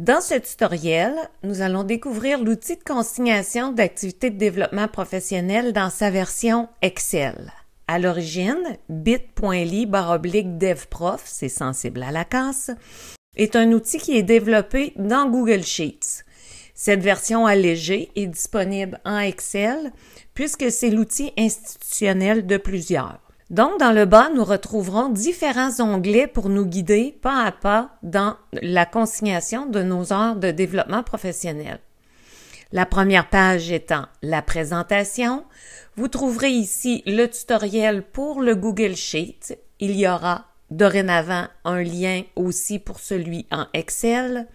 Dans ce tutoriel, nous allons découvrir l'outil de consignation d'activités de développement professionnel dans sa version Excel. À l'origine, bit.ly/devprof, c'est sensible à la casse, est un outil qui est développé dans Google Sheets. Cette version allégée est disponible en Excel puisque c'est l'outil institutionnel de plusieurs. Donc, dans le bas, nous retrouverons différents onglets pour nous guider pas à pas dans la consignation de nos heures de développement professionnel. La première page étant la présentation, vous trouverez ici le tutoriel pour le Google Sheet. Il y aura dorénavant un lien aussi pour celui en Excel,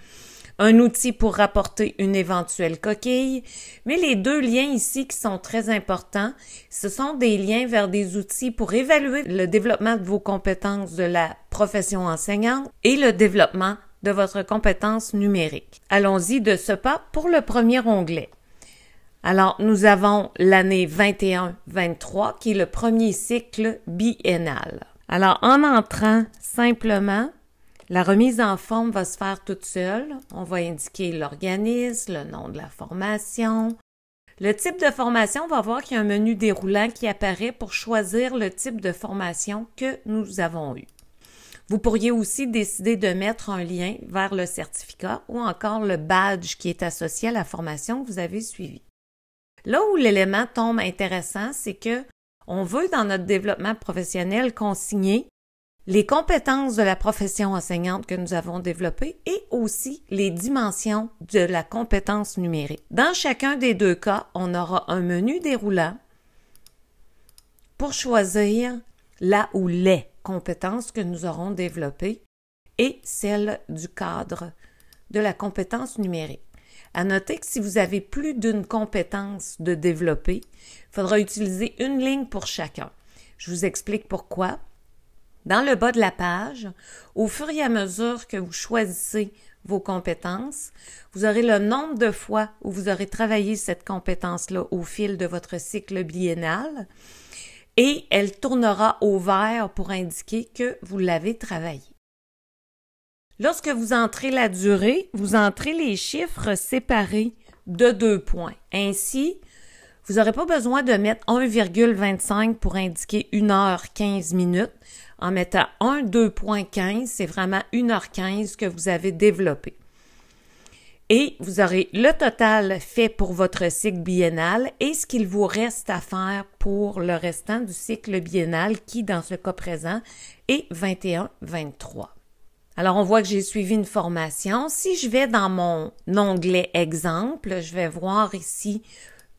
un outil pour rapporter une éventuelle coquille, mais les deux liens ici qui sont très importants, ce sont des liens vers des outils pour évaluer le développement de vos compétences de la profession enseignante et le développement de votre compétence numérique. Allons-y de ce pas pour le premier onglet. Alors, nous avons l'année 21-23 qui est le premier cycle biennal. Alors, en entrant simplement, la remise en forme va se faire toute seule. On va indiquer l'organisme, le nom de la formation. Le type de formation, on va voir qu'il y a un menu déroulant qui apparaît pour choisir le type de formation que nous avons eu. Vous pourriez aussi décider de mettre un lien vers le certificat ou encore le badge qui est associé à la formation que vous avez suivie. Là où l'élément tombe intéressant, c'est que on veut dans notre développement professionnel consigner les compétences de la profession enseignante que nous avons développées et aussi les dimensions de la compétence numérique. Dans chacun des deux cas, on aura un menu déroulant pour choisir la ou les compétences que nous aurons développées et celle du cadre de la compétence numérique. À noter que si vous avez plus d'une compétence de développer, il faudra utiliser une ligne pour chacun. Je vous explique pourquoi. Dans le bas de la page, au fur et à mesure que vous choisissez vos compétences, vous aurez le nombre de fois où vous aurez travaillé cette compétence-là au fil de votre cycle biennal et elle tournera au vert pour indiquer que vous l'avez travaillé. Lorsque vous entrez la durée, vous entrez les chiffres séparés de 2 points. Ainsi, vous n'aurez pas besoin de mettre 1,25 pour indiquer 1h15. En mettant 2.15, c'est vraiment 1h15 que vous avez développé. Et vous aurez le total fait pour votre cycle biennal et ce qu'il vous reste à faire pour le restant du cycle biennal qui, dans ce cas présent, est 21-23. Alors, on voit que j'ai suivi une formation. Si je vais dans mon onglet exemple, je vais voir ici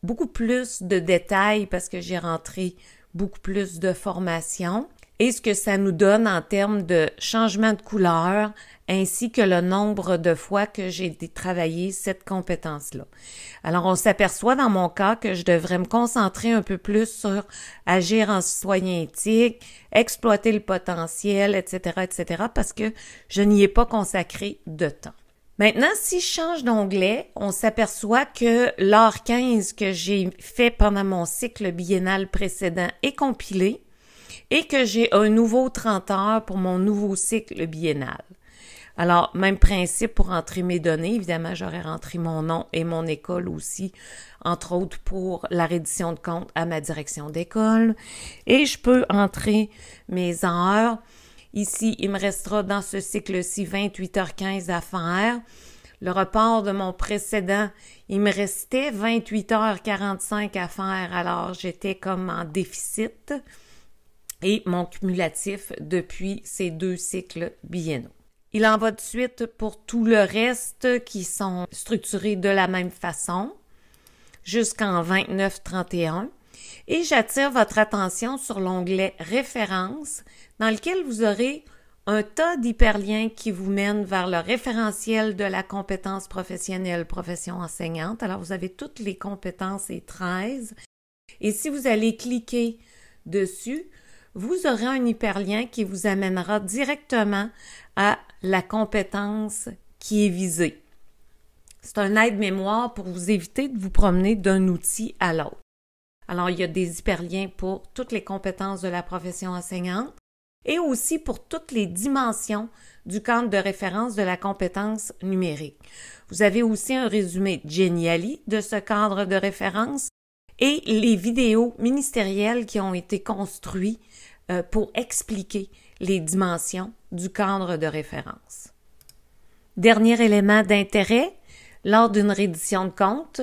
beaucoup plus de détails parce que j'ai rentré beaucoup plus de formations et ce que ça nous donne en termes de changement de couleur ainsi que le nombre de fois que j'ai travaillé cette compétence-là. Alors, on s'aperçoit dans mon cas que je devrais me concentrer un peu plus sur agir en citoyen éthique, exploiter le potentiel, etc., parce que je n'y ai pas consacré de temps. Maintenant, si je change d'onglet, on s'aperçoit que l'heure 15 que j'ai fait pendant mon cycle biennal précédent est compilé et que j'ai un nouveau 30 heures pour mon nouveau cycle biennal. Alors, même principe pour entrer mes données. Évidemment, j'aurais rentré mon nom et mon école aussi, entre autres pour la reddition de compte à ma direction d'école. Et je peux entrer mes heures. Ici, il me restera dans ce cycle-ci 28h15 à faire. Le report de mon précédent, il me restait 28h45 à faire, alors j'étais comme en déficit. Et mon cumulatif depuis ces 2 cycles biennaux. Il en va de suite pour tout le reste qui sont structurés de la même façon jusqu'en 29-31. Et j'attire votre attention sur l'onglet Références dans lequel vous aurez un tas d'hyperliens qui vous mènent vers le référentiel de la compétence professionnelle profession enseignante. Alors, vous avez toutes les compétences et 13. Et si vous allez cliquer dessus, vous aurez un hyperlien qui vous amènera directement à la compétence qui est visée. C'est un aide-mémoire pour vous éviter de vous promener d'un outil à l'autre. Alors, il y a des hyperliens pour toutes les compétences de la profession enseignante et aussi pour toutes les dimensions du cadre de référence de la compétence numérique. Vous avez aussi un résumé Geniali de ce cadre de référence et les vidéos ministérielles qui ont été construites pour expliquer les dimensions du cadre de référence. Dernier élément d'intérêt, lors d'une reddition de compte,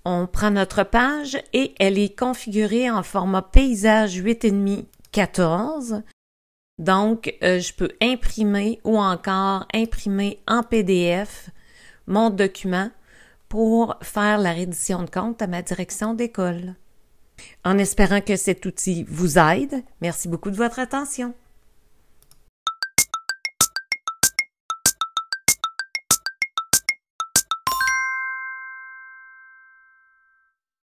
on prend notre page et elle est configurée en format paysage 8,5-14. Donc, je peux imprimer ou encore imprimer en PDF mon document pour faire la reddition de compte à ma direction d'école. En espérant que cet outil vous aide, merci beaucoup de votre attention.